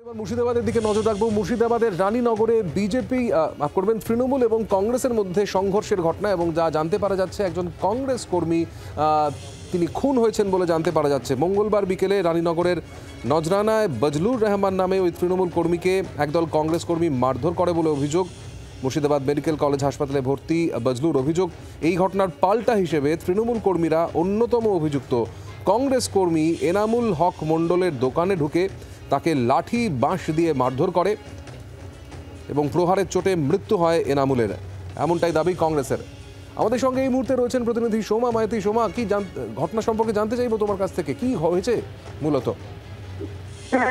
এবার মুর্শিদাবাদের দিকে নজর রাখবো। মুর্শিদাবাদের রানীনগরে বিজেপি করবেন তৃণমূল এবং কংগ্রেসের মধ্যে সংঘর্ষের ঘটনা, এবং যা জানতে পারা যাচ্ছে একজন কংগ্রেস কর্মী তিনি খুন হয়েছেন বলে জানতে পারা যাচ্ছে। মঙ্গলবার বিকেলে রানীনগরের নজরানায় বজলুর রহমান নামে ওই তৃণমূল কর্মীকে একদল কংগ্রেস কর্মী মারধর করে বলে অভিযোগ। মুর্শিদাবাদ মেডিকেল কলেজ হাসপাতালে ভর্তি বজলুর অভিযোগ, এই ঘটনার পাল্টা হিসেবে তৃণমূল কর্মীরা অন্যতম অভিযুক্ত কংগ্রেস কর্মী এনামুল হক মণ্ডলের দোকানে ঢুকে তাকে লাঠি বাঁশ দিয়ে মারধর করে এবং প্রহারের চোটে মৃত্যু হয় এনামুলের, এমনটাই দাবি কংগ্রেসের। আমাদের সঙ্গে এই মুহূর্তে রয়েছেন প্রতিনিধি সোমা মায়াতি। সোমা, কি ঘটনা সম্পর্কে জানতে চাইবো তোমার কাছ থেকে, কি হয়েছে মূলত?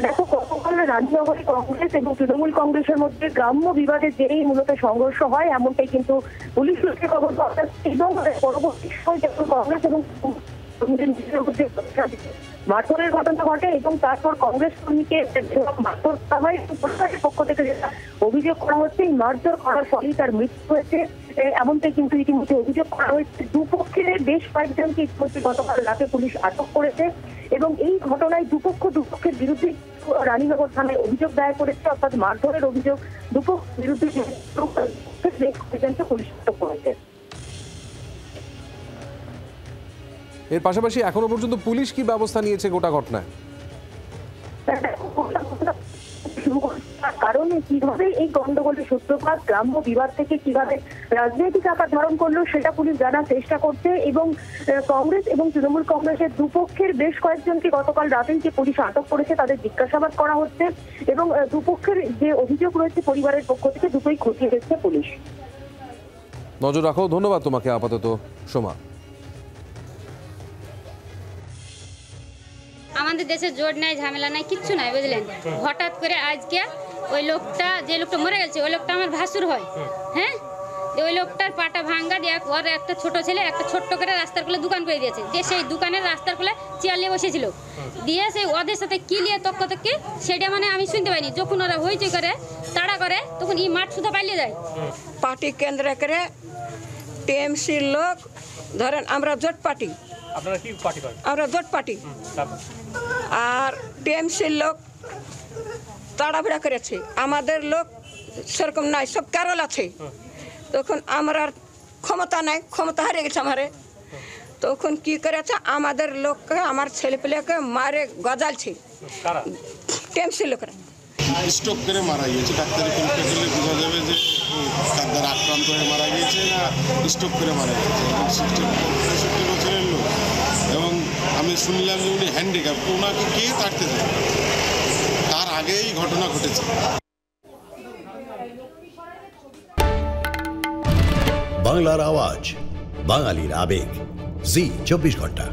দেখো, গতকাল রানীনগরে কংগ্রেস এবং তৃণমূল কংগ্রেসের মধ্যে গ্রাম্য বিবাদের জেরেই মূলত সংঘর্ষ হয়, এমনটাই কিন্তু পুলিশ সূত্রে খবর পাওয়া যাচ্ছে। এবং পরবর্তী সময় যখন কংগ্রেস এবং মারধরের ঘটনা ঘটে এবং তারপর কংগ্রেস কর্মীকে মারধর করা হয়, প্রশাসনের পক্ষ থেকে যেটা অভিযোগ করা হচ্ছে, এই মারধর করার ফলেই তার মৃত্যু হয়েছে, এমনটাই কিন্তু ইতিমধ্যে অভিযোগ করা হয়েছে। দুপক্ষের বেশ কয়েকজনকে ইতিমধ্যে গতকাল রাতে পুলিশ আটক করেছে এবং এই ঘটনায় দুপক্ষের বিরুদ্ধে রানীনগর থানায় অভিযোগ দায়ের করেছে, অর্থাৎ মারধরের অভিযোগ দুপক্ষের বিরুদ্ধে পুলিশ আটক করেছে। এর পাশাপাশি এখনো পর্যন্ত পুলিশ কি ব্যবস্থা নিয়েছে গোটা ঘটনায়? কারণ কিভাবে এই গন্ডগোলের সূত্রপাত, গ্রাম্য বিবাদ থেকে কিভাবে রাজনৈতিক আকার ধারণ করলো সেটা পুলিশ জানার চেষ্টা করছে এবং কংগ্রেস এবং তৃণমূল কংগ্রেসের দুপক্ষের বেশ কয়েকজনকে গতকাল রাতেই যে পুলিশ আটক করেছে তাদের জিজ্ঞাসাবাদ করা হচ্ছে এবং দুপক্ষের যে অভিযোগ রয়েছে পরিবারের পক্ষ থেকে দুটোই খতিয়ে দেখছে পুলিশ। নজর রাখো। ধন্যবাদ তোমাকে আপাতত সোমা। আমাদের দেশে জোট নাই, ঝামেলা নাই, কিচ্ছু নাই, বুঝলেন। হঠাৎ করে আজকে ওই লোকটা, যে লোকটা মরে গেছে ওই লোকটা আমার ভাসুর হয়, হ্যাঁ, ওই লোকটার পাটা ভাঙ্গা দিয়ে ওর একটা ছোট ছেলে একটা ছোট্ট করে রাস্তার কোলে দোকান করে দিয়েছে, যে সেই দোকানের রাস্তার কোলে চেয়ার নিয়ে বসেছিল, দিয়ে সেই ওদের সাথে কি নিয়ে তক্কি সেটা মানে আমি শুনতে পাইনি। যখন ওরা হইচই করে তাড়া করে তখন এই মাঠ শুধু পালিয়ে যায়। পার্টি কেন্দ্র করে টিএমসির লোক, ধরেন আমরা জোট পার্টি, আপনারা কি পার্টি করেন? আমরা জোট পার্টি, আর টিএমসির লোক তাড়াহুড়া করেছে, আমাদের লোক সেরকম নাই, সব কেরল আছে। তখন আমরা ক্ষমতা নাই, ক্ষমতা হারিয়ে গেছে আমারে। তখন কি করেছে, আমাদের লোককে, আমার ছেলেপেলেকে মারে গজালছে টিএমসির লোকরা। স্ট্রোক করে মারা গিয়েছে, ডাক্তারি পরীক্ষা করলে বোঝা যাবে যে তার দ্বারা আক্রান্ত হয়ে মারা গিয়েছে না স্ট্রোক করে মারা গিয়েছে। 65 বছরের লোক, এবং আমি শুনলাম যে উনি হ্যান্ডিক্যাপ, ওনাকে কে তাড়তে দেবে, তার আগেই ঘটনা ঘটেছে। বাংলার আওয়াজ, বাঙালির আবেগ, জি 24 ঘন্টা।